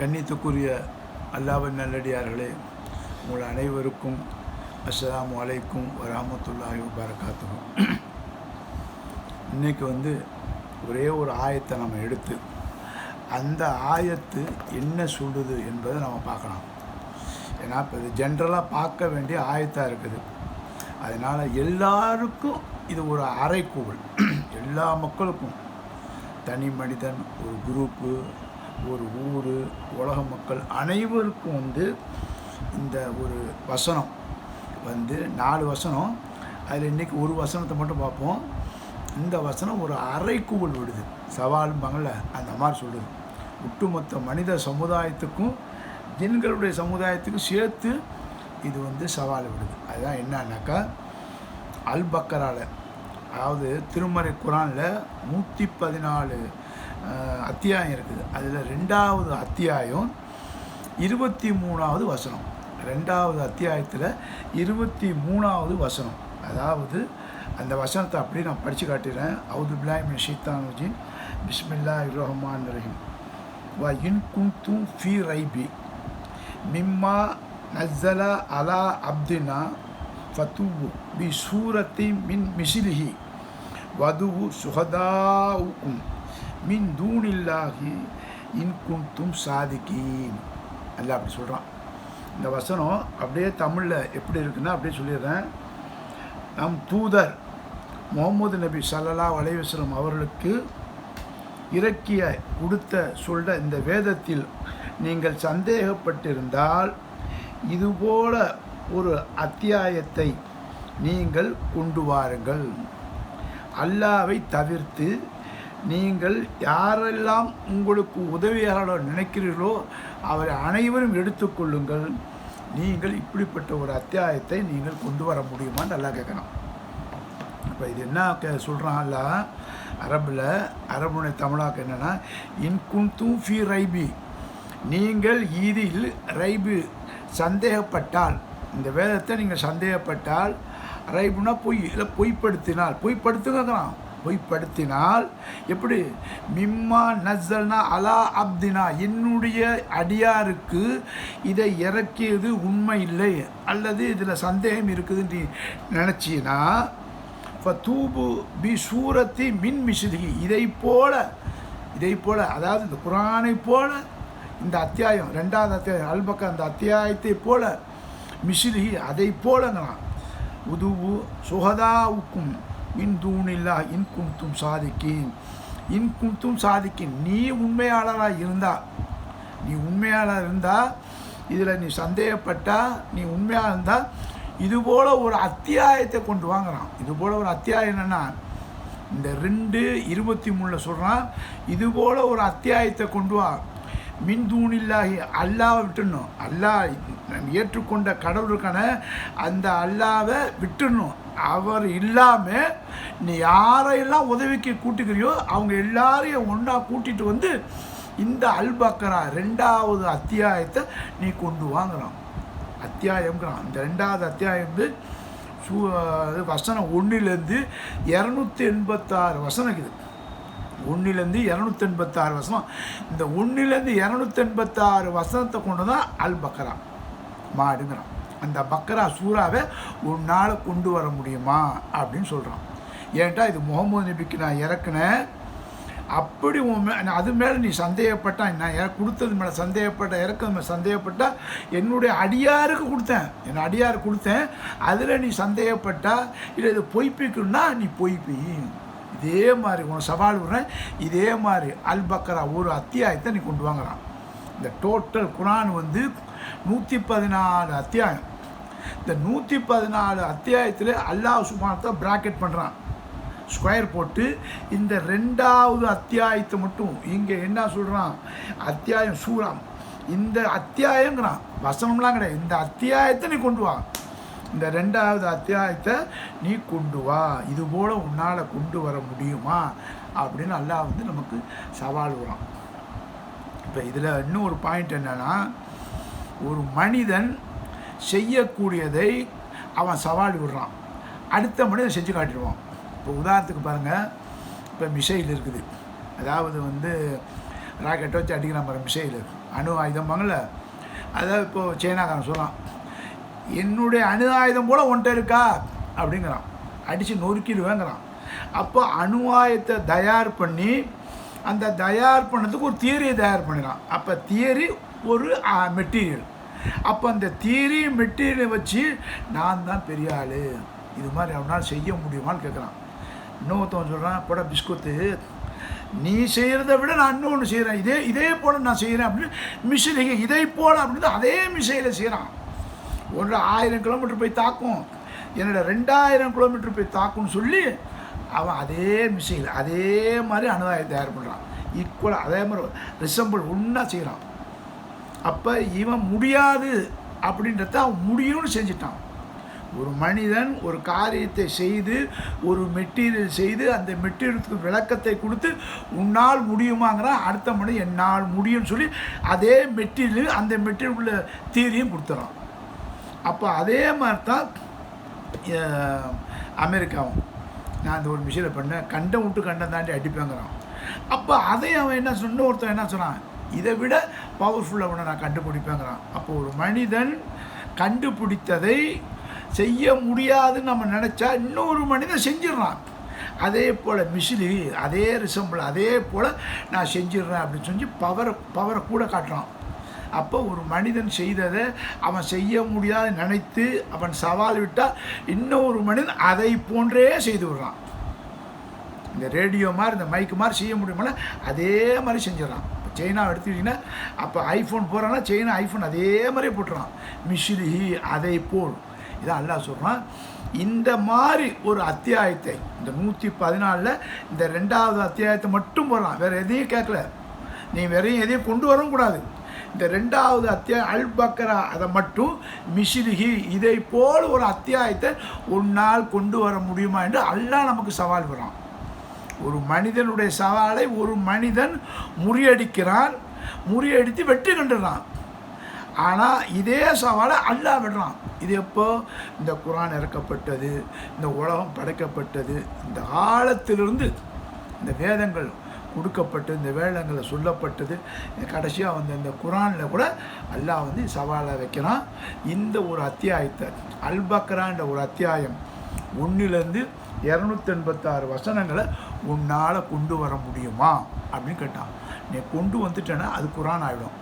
கண்ணியத்துக்குரிய அல்லாஹ்வின் நல்லடியார்களே, உங்கள் அனைவருக்கும் அஸ்ஸலாமு அலைக்கும் வரஹ்மத்துல்லாஹி வபரகாத்துஹு. இன்றைக்கி ஒரே ஒரு ஆயத்தை நம்ம எடுத்து அந்த ஆயத்து என்ன சொல்லுது என்பதை நம்ம பார்க்கலாம். ஏன்னா இப்போ இது ஜென்ரலாக பார்க்க வேண்டிய ஆயத்தாக இருக்குது. அதனால் எல்லாருக்கும் இது ஒரு அறைகூவல். எல்லா மக்களுக்கும், தனி மனிதன், ஒரு குரூப்பு, ஒரு ஊர், உலக மக்கள் அனைவருக்கும் இந்த ஒரு வசனம் 4 வசனம். அதில் இன்றைக்கி ஒரு வசனத்தை மட்டும் பார்ப்போம். இந்த வசனம் ஒரு அறைகூவல் விடுது, சவால்பாங்கள்ல அந்த மாதிரி சொல்லுது. ஒட்டுமொத்த மனித சமுதாயத்துக்கும் ஜின்களுடைய சமுதாயத்துக்கும் சேர்த்து இது சவால் விடுது. அதுதான் என்னன்னாக்கா, அல் பக்கரால, அதாவது திருமறை குரானில் 114 அத்தியாயம் இருக்குது. அதில் 2வது அத்தியாயம் 23வது வசனம். 2வது அத்தியாயத்தில் 23வது வசனம். அதாவது அந்த வசனத்தை அப்படியே நான் படித்து காட்டுறேன். அவுது பில்லாஹி மினஷ் ஷைத்தானிர் ரஜீம். பிஸ்மில்லாஹிர் ரஹ்மானிர் ரஹீம். வ இன் குன்தும் ஃபீ ரைபி மிம்மா நஸ்ஸல அலா அப்தினா ஃபதூபு பி சூரத்தி மின் மிஸ்லிஹி வதுவு சுஹதாஉக்கும் மின் தூனில்லாஹி இன் குன்தும் சாதிகீன். அல்ல அப்படி சொல்கிறான். இந்த வசனம் அப்படியே தமிழில் எப்படி இருக்குன்னா அப்படியே சொல்லிடுறேன். நம் தூதர் முகமது நபி ஸல்லல்லாஹு அலைஹி வஸல்லம் அவர்களுக்கு இறக்கிய சொல்கிற இந்த வேதத்தில் நீங்கள் சந்தேகப்பட்டிருந்தால் இதுபோல ஒரு அத்தியாயத்தை நீங்கள் கொண்டு வாருங்கள். அல்லாஹ்வை தவிர்த்து நீங்கள் யாரெல்லாம் உங்களுக்கு உதவியாளர் நினைக்கிறீர்களோ அவரை அனைவரும் எடுத்துக்கொள்ளுங்கள். நீங்கள் இப்படிப்பட்ட ஒரு அத்தியாயத்தை நீங்கள் கொண்டு வர முடியுமான்னு நல்லா கேட்கணும். இப்போ இது என்ன சொல்கிறான் அல்லாஹ் அரபுடைய தமிழாக்கு என்னென்னா, இன் குன்தும் ஃபீ ரைபி, நீங்கள் இதில் ரைபு சந்தேகப்பட்டால், இந்த வேதத்தை நீங்கள் சந்தேகப்பட்டால், ரைபுனா பொய், இல்லை பொய்ப்படுத்தினால் எப்படி, மிம்மா நஸ்ஸல்னா அலா அப்தினா, என்னுடைய அடியாருக்கு இதை இறக்கியது உண்மை இல்லை அல்லது இதில் சந்தேகம் இருக்குதுன்னு நினச்சின்னா, ஃபதூபு பி சூரத்தி மின் மிஸ்லிஹி, இதை போல அதாவது இந்த குர்ஆனை போல இந்த அத்தியாயம் 2வது அத்தியாயம் அல் பக்கரா அந்த அத்தியாயத்தை போல மிஸ்லிஹி அதை போலங்கிறான். உதுவு சுஹதாவுக்கும் மின் தூனில்லா இன் குன்தும் சாதிக்கீன். நீ உண்மையாளராக இருந்தால் இதில் நீ சந்தேகப்பட்டா, நீ உண்மையாக இருந்தால் இதுபோல் ஒரு அத்தியாயத்தை கொண்டு வாங்குறான். இதுபோல் ஒரு அத்தியாயம் என்னென்னா, இந்த 2:23 சொல்கிறான், இதுபோல் ஒரு அத்தியாயத்தை கொண்டு வா. மின் தூனில்லாஹி, அல்லாவை விட்டுடணும். அல்லாஹ் ஏற்றுக்கொண்ட கடவுளுக்கான அந்த அல்லாவை விட்டுடணும். அவர் இல்லாமல் நீ யாரையெல்லாம் உதவிக்கு கூட்டிக்கிறியோ அவங்க எல்லாரையும் ஒன்றா கூட்டிகிட்டு இந்த அல் பக்கரா 2வது அத்தியாயத்தை நீ கொண்டு வாங்குறான். அத்தியாயங்கிறான். இந்த 2வது அத்தியாயம் வசனம் 1லேருந்து 286 வசனம் இருக்குது. 1லேருந்து 286 வசனம். இந்த 1லேருந்து 286 வசனத்தை கொண்டு தான் அல் பக்கரா மாடுங்கிறான். அந்த பக்கரா சூறாவை உன்னால் கொண்டு வர முடியுமா அப்படின்னு சொல்கிறான். ஏன்ட்டா இது முகமது நபிக்கு நான் இறக்குனேன், அப்படி அது மேலே நீ சந்தேகப்பட்டா, நான் கொடுத்தது மேலே இறக்குறது மேலே சந்தேகப்பட்டா, என்னுடைய அடியாருக்கு கொடுத்தேன், அதில் நீ சந்தேகப்பட்டா, இல்லை இது பொய்ப்பிக்கணும்னா நீ பொய்ப்பி. இதே மாதிரி உனக்கு சவால் விடுறேன். இதே மாதிரி அல் பக்கரா ஒரு அத்தியாயத்தை நீ கொண்டு வாங்குறான். இந்த டோட்டல் குரான் 114 அத்தியாயம். இந்த 114 அத்தியாயத்தில் அல்லாஹ் சுப்ஹானஹு பிராக்கெட் பண்ணுறான், ஸ்கொயர் போட்டு. இந்த 2வது அத்தியாயத்தை மட்டும் இங்கே என்ன சொல்கிறான், அத்தியாயம் சூறா, இந்த அத்தியாயங்கிறான், வசனம்லாம் கிடையாது. இந்த அத்தியாயத்தை நீ கொண்டு வா, இந்த 2வது அத்தியாயத்தை நீ கொண்டு வா, இதுபோல் உன்னால் கொண்டு வர முடியுமா அப்படின்னு அல்லாஹ் நமக்கு சவால் வரான். இப்போ இதில் இன்னும் ஒரு பாயிண்ட் என்னென்னா, ஒரு மனிதன் செய்யக்கூடியதை அவன் சவால் விடுறான், அடுத்த மனிதன் செஞ்சு காட்டிடுவான். இப்போ உதாரணத்துக்கு பாருங்கள், இப்போ மிசைல் இருக்குது, அதாவது ராக்கெட்டை வச்சு அடிக்கிற மாதிரி மிசைல் இருக்குது. அணு ஆயுதம்பாங்கள்ல, அதாவது இப்போது சைனாக்காரன் சொல்கிறான், என்னுடைய அணு ஆயுதம் போல் ஒன்றை இருக்கா அப்படிங்கிறான், அடித்து நொறுக்கிடுவேங்கிறான். அப்போ அணு ஆயுதத்தை தயார் பண்ணி அந்த தயார் பண்ணதுக்கு ஒரு தியரியை தயார் பண்ணிடலாம். அப்போ தியரி ஒரு மெட்டீரியல். அப்போ அந்த தியரி மெட்டீரியலை வச்சு நான் தான் பெரிய ஆள், இது மாதிரி அவனால் செய்ய முடியுமான்னு கேட்குறான். இன்னொருத்தவன் சொல்கிறான், போட பிஸ்கொத்து, நீ செய்கிறத விட நான் இன்னொன்று செய்கிறேன், இதே போல் நான் செய்கிறேன் அப்படின்னு மிசைல் இதை போல் அப்படின்னு அதே மிசைலை செய்கிறான். 1000 கிலோமீட்டர் போய் தாக்கும், என்னோட 2000 கிலோமீட்டர் போய் தாக்கும்னு சொல்லி அவன் அதே மிசைல் அதே மாதிரி அணு ஆயுதம் தயார் பண்ணுறான். ஈக்குவலாக அதே மாதிரி ரிசம்பிள் ஒன்றா செய்கிறான். அப்போ இவன் முடியாது அப்படின்றத அவன் முடியும்னு செஞ்சிட்டான். ஒரு மனிதன் ஒரு காரியத்தை செய்து ஒரு மெட்டீரியல் செய்து அந்த மெட்டீரியலுக்கு விளக்கத்தை கொடுத்து உன்னால் முடியுமாங்கிறான். அடுத்த மனிதன் என்னால் முடியும்னு சொல்லி அதே மெட்டீரியல் அந்த மெட்டீரியல் உள்ள தீரியும் கொடுத்துறான். அப்போ அதே மாதிரி தான் அமெரிக்காவும், நான் அந்த ஒரு மிஷினை பண்ணேன், கண்டம் விட்டு கண்டம் தாண்டி அடிப்பேங்கிறான். அப்போ அதை அவன் என்ன சொன்ன, ஒருத்தன் என்ன சொன்னான், இதை விட பவர்ஃபுல்லாக நான் கண்டுபிடிப்பேங்கிறான். அப்போ ஒரு மனிதன் கண்டுபிடித்ததை செய்ய முடியாதுன்னு நம்ம நினச்சா இன்னொரு மனிதன் செஞ்சிடறான். அதே போல் மிஷிலி அதே ரிசம்பிள் அதே போல் நான் செஞ்சிடுறேன் அப்படின்னு சொல்லி பவரை கூட காட்டுறான். அப்போ ஒரு மனிதன் செய்ததை அவன் செய்ய முடியாது நினைத்து அவன் சவால் விட்டால் இன்னொரு மனிதன் அதை போன்றே செய்து விடுறான். இந்த ரேடியோ மாதிரி இந்த மைக்கு மாதிரி செய்ய முடியுமில்ல, அதே மாதிரி செஞ்சிடறான். இப்போ சைனா எடுத்துக்கிட்டிங்கன்னா அப்போ ஐஃபோன் போகிறான்னா சைனா ஐஃபோன் அதே மாதிரியே போட்டுறான். மிஷிலிஹி அதை போல், இதான் அல்லாஹ் சொல்கிறான். இந்த மாதிரி ஒரு அத்தியாயத்தை இந்த 114 இந்த 2வது அத்தியாயத்தை மட்டும் போடலாம், வேறு எதையும் கேட்கல, நீ வேற எதையும் கொண்டு வரவும் கூடாது. இந்த 2வது அத்தியாயம் அல் பக்ரா அதை மட்டும் மிஷிலிஹி இதை போல் ஒரு அத்தியாயத்தை உன்னால் கொண்டு வர முடியுமா என்று அல்லாஹ் நமக்கு சவால் விடுறான். ஒரு மனிதனுடைய சவாலை ஒரு மனிதன் முறியடிக்கிறான், முறியடித்து வெற்றி கண்டுறான். ஆனால் இதே சவாலை அல்லாஹ் விடுறான். இது எப்போ, இந்த குர்ஆன் இறக்கப்பட்டது, இந்த உலகம் படைக்கப்பட்டது, இந்த காலத்திலிருந்து இந்த வேதங்கள் கொடுக்கப்பட்டு இந்த வேதங்களில் சொல்லப்பட்டது, கடைசியாக வந்து இந்த குர்ஆனில் கூட அல்லாஹ் வந்து சவாலை வைக்கிறான். இந்த ஒரு அத்தியாயத்தை அல் பக்ரான்ற ஒரு அத்தியாயம் 1லேருந்து 286 வசனங்களை உன்னால் கொண்டு வர முடியுமா அப்படின்னு கேட்டான். நீ கொண்டு வந்துட்டேன்னா அது குர்ஆன் ஆகிடும்.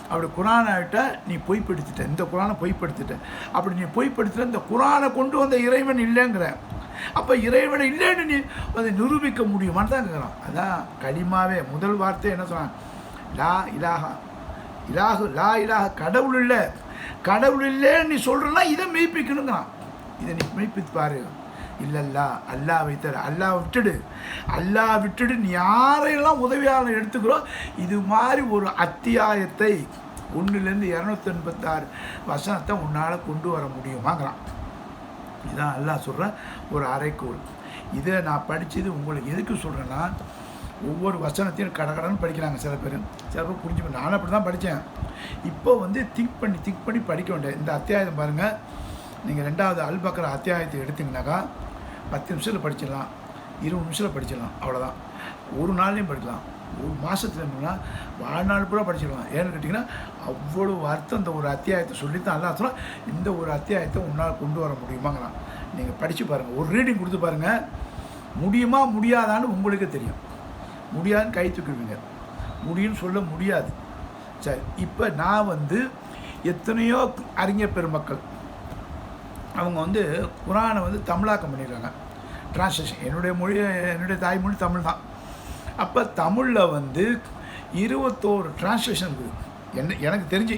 அப்படி குர்ஆன் ஆகிட்டால் நீ பொய்ப்படுத்திட்ட, இந்த குர்ஆனை பொய்ப்படுத்திட்ட. அப்படி நீ பொய்ப்படுத்திட்ட, இந்த குர்ஆனை கொண்டு வந்த இறைவன் இல்லைங்கிற, அப்போ இறைவனை இல்லைன்னு நீ அதை நிரூபிக்க முடியுமான்னு தான் கேட்குறான். அதான் கலிமாவே முதல் வார்த்தை என்ன சொன்னான், லா இலாஹா இலாஹு லா இலாஹா, கடவுள் இல்லை, கடவுள் இல்லைன்னு நீ சொல்கிறன்னா இதை மெய்ப்பிக்கணுங்கிறான். இதை நீ மெய்ப்பித்து பாரு. இல்லல்லா அல்லாஹ் வைத்தர், அல்லாஹ் விட்டுடு, அல்லாஹ் விட்டுடு, நீ யாரையெல்லாம் உதவியாளர் எடுத்துக்கிறோ இது மாதிரி ஒரு அத்தியாயத்தை 1லேருந்து 286 வசனத்தை உன்னால் கொண்டு வர முடியுமாங்கிறான். இதுதான் அல்லாஹ் சொல்கிற ஒரு அறைக்கூல். இதை நான் படித்தது உங்களுக்கு எதுக்கு சொல்கிறேன்னா, ஒவ்வொரு வசனத்தையும் கடகடன்னு படிக்கிறாங்க சில பேர் புரிஞ்சுக்கணும். நானும் அப்படி தான் படித்தேன். இப்போ வந்து திங்க் பண்ணி படிக்க வேண்டிய இந்த அத்தியாயம் பாருங்கள். நீங்கள் 2வது அல் பக்ரா அத்தியாயத்தை எடுத்திங்கனாக்கா 10 நிமிஷத்தில் படிச்சிடலாம், 20 நிமிஷத்தில் படிச்சிடலாம், அவ்வளோதான். ஒரு நாள்லையும் படிக்கலாம், ஒரு மாதத்தில் இருந்தோம்னா வாழ்நாள் கூட படிச்சிடலாம். ஏன்னு கேட்டிங்கன்னா அவ்வளோ அர்த்தம் இந்த ஒரு அத்தியாயத்தை சொல்லித்தான் அல்லாஹ் சொன்னால் இந்த ஒரு அத்தியாயத்தை உன்னால் கொண்டு வர முடியுமாங்கிறான். நீங்கள் படித்து பாருங்கள், ஒரு ரீடிங் கொடுத்து பாருங்கள், முடியுமா முடியாதான்னு உங்களுக்கே தெரியும். முடியாதுன்னு கை தூக்கிடுவீங்க, முடியும்னு சொல்ல முடியாது. சரி, இப்போ நான் வந்து எத்தனையோ அறிஞர் பெருமக்கள் அவங்க வந்து குர்ஆனை வந்து தமிழாக்கம் பண்ணிடுறாங்க, டிரான்ஸ்லேஷன். என்னுடைய தாய்மொழி தமிழ் தான். அப்போ தமிழில் வந்து 21 டிரான்ஸ்லேஷன் இருக்குது. எனக்கு தெரிஞ்சு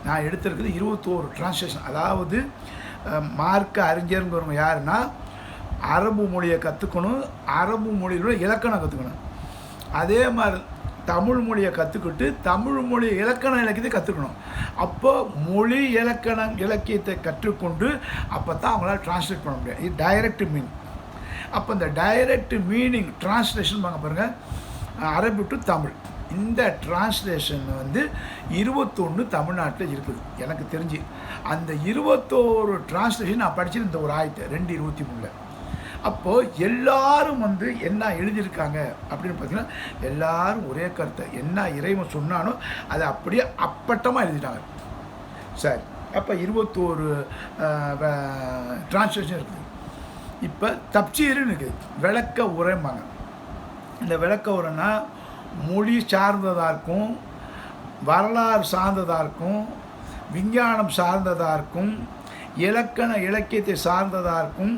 நான் எடுத்திருக்குது 21 டிரான்ஸ்லேஷன். அதாவது மார்க்க அறிஞருங்கிறவங்க யாருன்னா அரபு மொழியை கற்றுக்கணும், அரபு மொழியோட இலக்கணம் கற்றுக்கணும். அதே மாதிரி தமிழ் மொழியை கற்றுக்கிட்டு தமிழ் மொழி இலக்கண இலக்கியத்தை கற்றுக்கணும். அப்போ மொழி இலக்கியத்தை கற்றுக்கொண்டு அப்போ தான் அவங்களால டிரான்ஸ்லேட் பண்ண முடியும். இது டைரக்ட் மீனிங். அப்போ இந்த டைரக்ட் மீனிங் டிரான்ஸ்லேஷன் வாங்க பாருங்கள், அரபி டு தமிழ். இந்த டிரான்ஸ்லேஷன் வந்து 21 தமிழ்நாட்டில் இருக்குது எனக்கு தெரிஞ்சு. அந்த 21 டிரான்ஸ்லேஷன் நான் படித்தது இந்த ஒரு ஆயத்தை 223. அப்போது எல்லாரும் வந்து என்ன எழுதியிருக்காங்க அப்படின்னு பார்த்தீங்கன்னா எல்லாரும் ஒரே கருத்தை என்ன இறைவன் சொன்னானோ அதை அப்படியே அப்பட்டமாக எழுதிட்டாங்க. சரி, அப்போ 21 டிரான்ஸ்லேஷன் இருக்குது. இப்போ தப்சீருன்னு இருக்குது, விளக்க உரைம்பாங்க. இந்த விளக்க உரைன்னா மொழி சார்ந்ததாக இருக்கும், வரலாறு சார்ந்ததாக இருக்கும், விஞ்ஞானம் சார்ந்ததாக இருக்கும், இலக்கண இலக்கியத்தை சார்ந்ததாக இருக்கும்,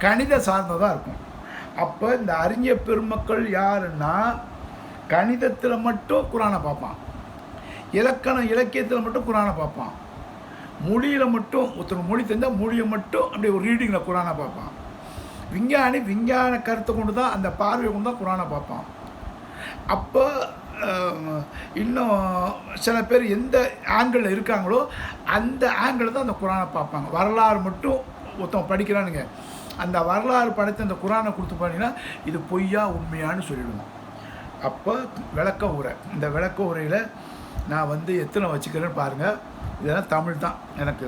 கணித சார்ந்ததாக இருக்கும். அப்போ இந்த அறிஞர் பெருமக்கள் யாருன்னா கணிதத்தில் மட்டும் குரானை பார்ப்பான், இலக்கண இலக்கியத்தில் மட்டும் குரானை பார்ப்பான், மொழியில் மட்டும் ஒருத்தர் மொழி தெரிந்தால் மொழியை மட்டும் அப்படி ஒரு ரீடிங்கில் குரானை பார்ப்பான். விஞ்ஞானி விஞ்ஞான கருத்தை கொண்டு தான் அந்த பார்வையை கொண்டு தான் குரானை பார்ப்பான். அப்போ இன்னும் சில பேர் எந்த ஆங்கிளில் இருக்காங்களோ அந்த ஆங்கிளில் தான் அந்த குரானை பார்ப்பாங்க. வரலாறு மட்டும் ஒருத்தவங்க படிக்கிறானுங்க, அந்த வரலாறு படைத்த அந்த குரானை கொடுத்து பார்த்தீங்கன்னா இது பொய்யா உண்மையான்னு சொல்லிவிடுவோம். அப்போ விளக்க உரை, இந்த விளக்க உரையில் நான் வந்து எத்தனை வச்சுக்கிறேன்னு பாருங்கள். இதெல்லாம் தமிழ் தான் எனக்கு.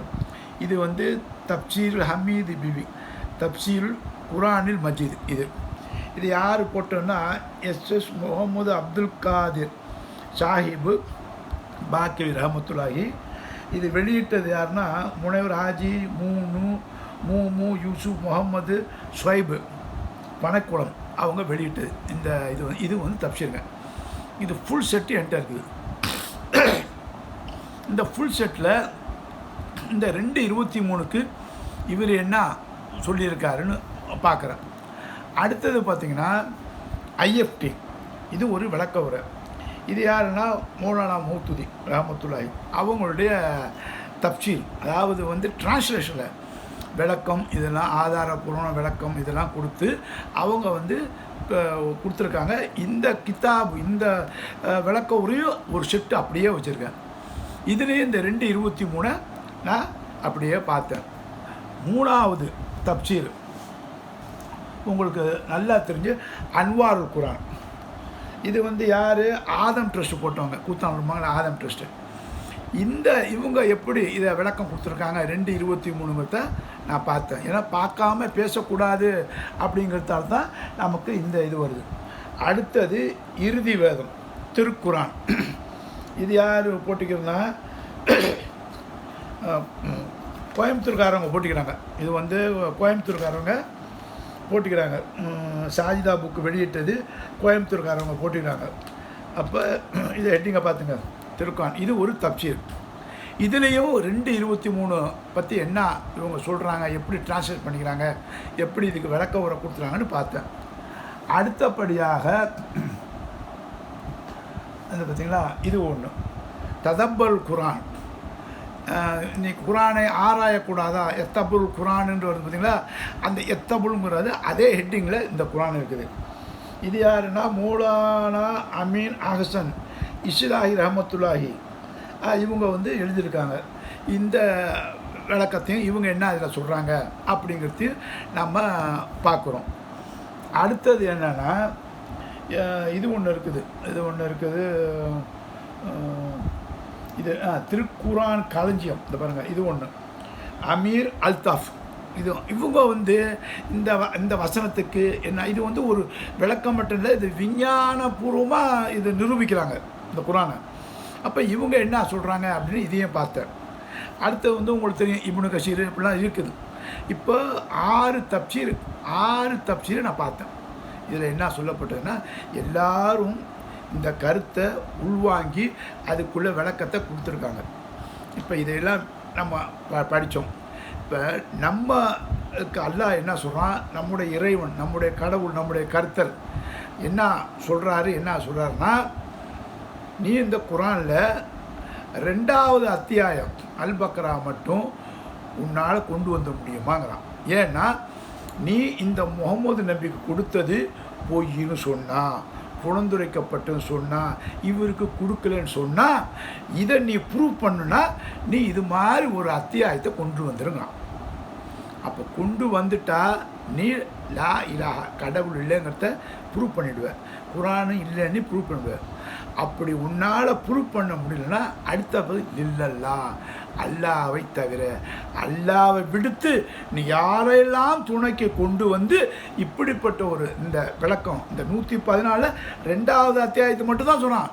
இது வந்து தப்சீருல் ஹமீது பிவி, தப்சீருல் குரானில் மஜீத். இது யார் போட்டோன்னா எஸ்எஸ் முகமது அப்துல் காதிர் சாஹிபு பாக்கிர் ரஹமத்துல்லாஹி. இது வெளியிட்டது யாருன்னா முனைவர் ஹாஜி மூமு யூசுப் முகமது ஸ்வைபு பனக்குளம் அவங்க வெளியிட்டது. இந்த இது வந்து தப்சீருங்க. இது ஃபுல் செட்டு என்கிட்ட இருக்குது. இந்த ஃபுல் செட்டில் இந்த 2:23க்கு இவர் என்ன சொல்லியிருக்காருன்னு பார்க்குறேன். அடுத்தது பார்த்திங்கன்னா ஐஎஃப்டி, இது ஒரு விளக்க உரை. இது யாருன்னா மௌலானா மௌதூதி ரஹமத்துல்லாஹி அவங்களுடைய தப்சீர், அதாவது வந்து டிரான்ஸ்லேஷனில் விளக்கம் இதெல்லாம் ஆதாரபூர்வமான விளக்கம் இதெல்லாம் கொடுத்து அவங்க வந்து கொடுத்துருக்காங்க. இந்த கிதாப் இந்த விளக்க உரையும் ஒரு செட்டு அப்படியே வச்சுருக்கேன். இதுலேயே இந்த 2:23 நான் அப்படியே பார்த்தேன். 3வது தப்சீர் உங்களுக்கு நல்லா தெரிஞ்சு அன்வாருல் குரான். இது வந்து யார், ஆதம் ட்ரஸ்ட்டு போட்டவங்க, கூத்தாண்டூர் ஆதம் ட்ரஸ்ட்டு. இவங்க எப்படி இதை விளக்கம் கொடுத்துருக்காங்க 2:23ங்கிறத நான் பார்த்தேன். ஏன்னா பார்க்காம பேசக்கூடாது அப்படிங்கிறதால தான் நமக்கு இந்த இது வருது. அடுத்தது இறுதி வேதம் திருக்குரான். இது யார் போட்டிக்கிறதுனா கோயம்புத்தூர்காரவங்க போட்டிக்கிறாங்க. இது வந்து கோயம்புத்தூர்காரவங்க போட்டிக்கிறாங்க. சாஜிதா புக்கு வெளியிட்டது கோயம்புத்தூர்காரவங்க போட்டிக்கிறாங்க. அப்போ இதை ஹெட்டிங்கை பார்த்துங்க, திருக்குரான். இது ஒரு தப்சீர். இதுலேயும் 2:23 பற்றி என்ன இவங்க சொல்கிறாங்க, எப்படி டிரான்ஸ்லேட் பண்ணிக்கிறாங்க, எப்படி இதுக்கு விளக்க உரை கொடுத்துறாங்கன்னு பார்த்தேன். அடுத்தபடியாக அது பார்த்திங்களா, இது ஒன்று ததப்பல் குரான். இன்னைக்கு குரானை ஆராயக்கூடாதா, எத்தபுல் குரான்ன்ற வருது பார்த்திங்களா, அந்த எத்தபுல்ங்கிறது அதே ஹெட்டிங்கில் இந்த குரான் இருக்குது. இது யாருன்னா மௌலானா அமீன் அஹசன் இஸ்லாஹி ரஹமத்துல்லாஹி இவங்க வந்து எழுதியிருக்காங்க. இந்த விளக்கத்தையும் இவங்க என்ன அதில் சொல்கிறாங்க அப்படிங்கிறதையும் நம்ம பார்க்குறோம். அடுத்தது என்னென்னா இது ஒன்று இருக்குது, இது திருக்குரான் களஞ்சியம். இந்த பாருங்கள், இது ஒன்று அமீர் அல்தாஃப். இவங்க வந்து இந்த வசனத்துக்கு என்ன, இது வந்து ஒரு விளக்கம் மட்டும் இல்லை, இது விஞ்ஞானபூர்வமாக இது நிரூபிக்கிறாங்க இந்த குரானை. அப்போ இவங்க என்ன சொல்கிறாங்க அப்படின்னு இதையும் பார்த்தேன். அடுத்து வந்து உங்களுக்கு தெரியும் இப்னு கசீர் இப்படிலாம் இருக்குது. இப்போ 6 தப்சீர் நான் பார்த்தேன். இதில் என்ன சொல்லப்பட்டதுன்னா எல்லாரும் இந்த கருத்தை உள்வாங்கி அதுக்குள்ளே விளக்கத்தை கொடுத்துருக்காங்க. இப்போ இதையெல்லாம் நம்ம படித்தோம். இப்போ நம்மக்கு அல்லாஹ் என்ன சொல்கிறான், நம்முடைய இறைவன், நம்முடைய கடவுள், நம்முடைய கர்த்தர் என்ன சொல்கிறாருன்னா, நீ இந்த குரானில் 2வது அத்தியாயம் அல் பக்ரா மட்டும் உன்னால் கொண்டு வந்த முடியுமாங்கிறான். ஏன்னா நீ இந்த முகமது நபிக்கு கொடுத்தது பொய்ன்னு சொன்னால், புலந்துரைக்கப்பட்டுன்னு சொன்னால், இவருக்கு கொடுக்கலன்னு சொன்னால், இதை நீ ப்ரூவ் பண்ணுனா நீ இது மாதிரி ஒரு அத்தியாயத்தை கொண்டு வந்துருங்க. அப்போ கொண்டு வந்துட்டா நீ லா இலாஹா கடவுள் இல்லைங்கிறத ப்ரூவ் பண்ணிவிடுவேன், குரானும் இல்லைன்னு ப்ரூவ் பண்ணுவேன். அப்படி உன்னால் ப்ரூவ் பண்ண முடியலன்னா அடுத்த இல்லல்லா, அல்லாவை தவிர, அல்லாவை விடுத்து நீ யாரையெல்லாம் துணைக்கு கொண்டு வந்து இப்படிப்பட்ட ஒரு இந்த விளக்கம் இந்த 114 2வது அத்தியாயத்தை மட்டும் தான் சொன்னான்.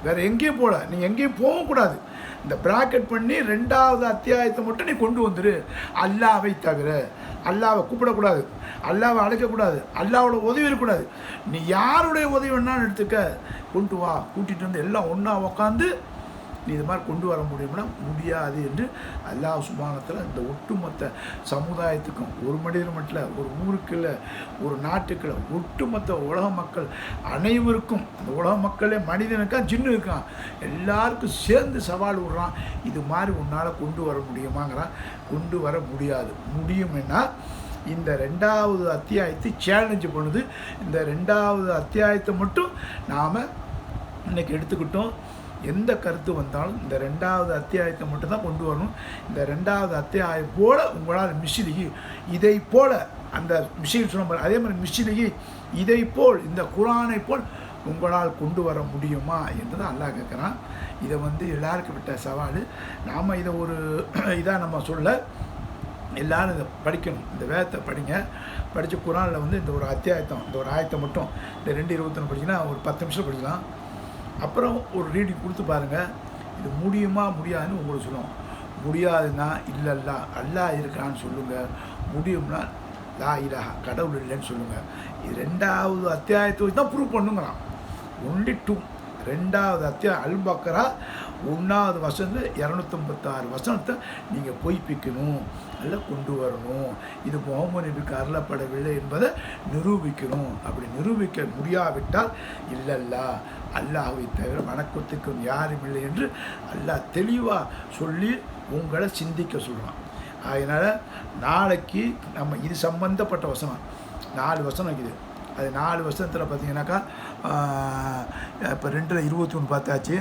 வேறு எங்கேயும் போகல. நீ எங்கேயும் போகக்கூடாது. இந்த ப்ராக்கெட் பண்ணி 2வது அத்தியாயத்தை மட்டும் நீ கொண்டு வந்துரு. அல்லாவை தவிர, அல்லாவை கூப்பிடக்கூடாது, அல்லாவை அழைக்கக்கூடாது, அல்லாவோட உதவி இருக்கக்கூடாது. நீ யாருடைய உதவி வேணாலும் எடுத்துக்க, கொண்டு வா, கூட்டிகிட்டு வந்து எல்லாம் ஒன்றா உக்காந்து நீ இது மாதிரி கொண்டு வர முடியும்னா முடியாது என்று அல்லாஹ் சுப்ஹானஹு இந்த ஒட்டுமொத்த சமுதாயத்துக்கும், ஒரு மனிதர் மட்டும் இல்லை, ஒரு ஊருக்கு இல்லை, ஒரு நாட்டுக்கு இல்லை, ஒட்டுமொத்த உலக மக்கள் அனைவருக்கும், இந்த உலக மக்களே மனிதனுக்கா ஜின்னு இருக்கான், எல்லாருக்கும் சேர்ந்து சவால் விடுறான். இது மாதிரி உன்னால் கொண்டு வர முடியுமாங்கிறான். கொண்டு வர முடியாது. முடியும்னா இந்த 2வது அத்தியாயத்தை சேலஞ்சு பண்ணுது. இந்த 2வது அத்தியாயத்தை மட்டும் நாம் இன்றைக்கி எடுத்துக்கிட்டோம். எந்த கருத்து வந்தாலும் இந்த 2வது அத்தியாயத்தை மட்டும்தான் கொண்டு வரணும். இந்த 2வது அத்தியாயம் போல் உங்களால் மிஷிலிகி இதை போல், அந்த மிஷில் சொன்ன அதே மாதிரி மிஷிலிகி இதை போல், இந்த குரானை போல் உங்களால் கொண்டு வர முடியுமா என்று தான் அல்லாஹ் கேட்குறான். இதை எல்லாருக்கும் விட்ட சவால். நாம் இதை ஒரு இதாக நம்ம சொல்ல, எல்லோரும் இதை படிக்கணும். இந்த வேதத்தை படிங்க. படித்த குரானில் இந்த ஒரு அத்தியாயத்தை, இந்த ஒரு ஆயத்தை மட்டும் இந்த 2:21 படிச்சுன்னா ஒரு 10 நிமிஷம் படிக்கலாம். அப்புறம் ஒரு ரீடிங் கொடுத்து பாருங்கள். இது முடியுமா முடியாதுன்னு உங்களுக்கு சொல்லுவோம். முடியாதுன்னா இல்லல்லா, அல்லாஹ் இருக்கான்னு சொல்லுங்கள். முடியும்னா லா இலாஹா, கடவுள் இல்லைன்னு சொல்லுங்கள். இது 2வது அத்தியாயத்தை வச்சு தான் ப்ரூவ் பண்ணுங்கிறான். ஒன்லி 2. 2வது அத்தியாயம் அல் பக்ரா 1வது வசனத்தில் 256 வசனத்தை நீங்கள் பொய்ப்பிக்கணும், அல்ல கொண்டு வரணும். இது முகமது நபிக்கு அருளப்படவில்லை என்பதை நிரூபிக்கணும். அப்படி நிரூபிக்க முடியாவிட்டால் இல்லல்லா, அல்லாஹ்வை தவிர வணக்கத்துக்கும் யாரும் இல்லை என்று அல்லாஹ் தெளிவாக சொல்லி உங்களை சிந்திக்க சொல்கிறான். அதனால் நாளைக்கு நம்ம இது சம்பந்தப்பட்ட வசனம் 4 வசனம் இருக்குது. அது 4 வசனத்தில் பார்த்தீங்கன்னாக்கா இப்போ 2:21 பார்த்தாச்சு.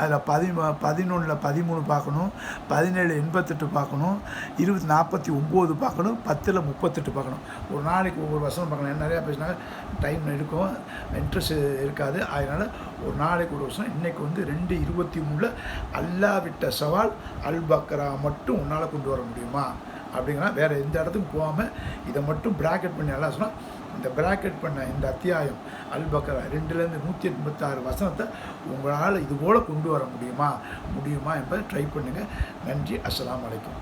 அதில் 11 13 பார்க்கணும், 17 88 பார்க்கணும், 20 49 பார்க்கணும், 10 38 பார்க்கணும். ஒரு நாளைக்கு ஒவ்வொரு வசனம் பார்க்கணும். நிறையா பேசினாங்க, டைம் எடுக்கும், இன்ட்ரெஸ்ட் இருக்காது. அதனால் ஒரு நாளைக்கு ஒரு வசனம். இன்றைக்கி 2:23 அல்லாஹ் விட்ட சவால் அல் பக்ரா மட்டும் உன்னால் கொண்டு வர முடியுமா அப்படிங்கிற, வேறு எந்த இடத்துக்கும் போகாமல் இதை மட்டும் ப்ராக்கெட் பண்ணி அல்லாஹ் சொன்னால், இந்த ப்ராக்கெட் பண்ண இந்த அத்தியாயம் அல் பக்ரா 2லேருந்து 186 வசனத்தை உங்களால் இது போல் கொண்டு வர முடியுமா என்பதை ட்ரை பண்ணுங்கள். நன்றி. அஸ்ஸலாமு அலைக்கும்.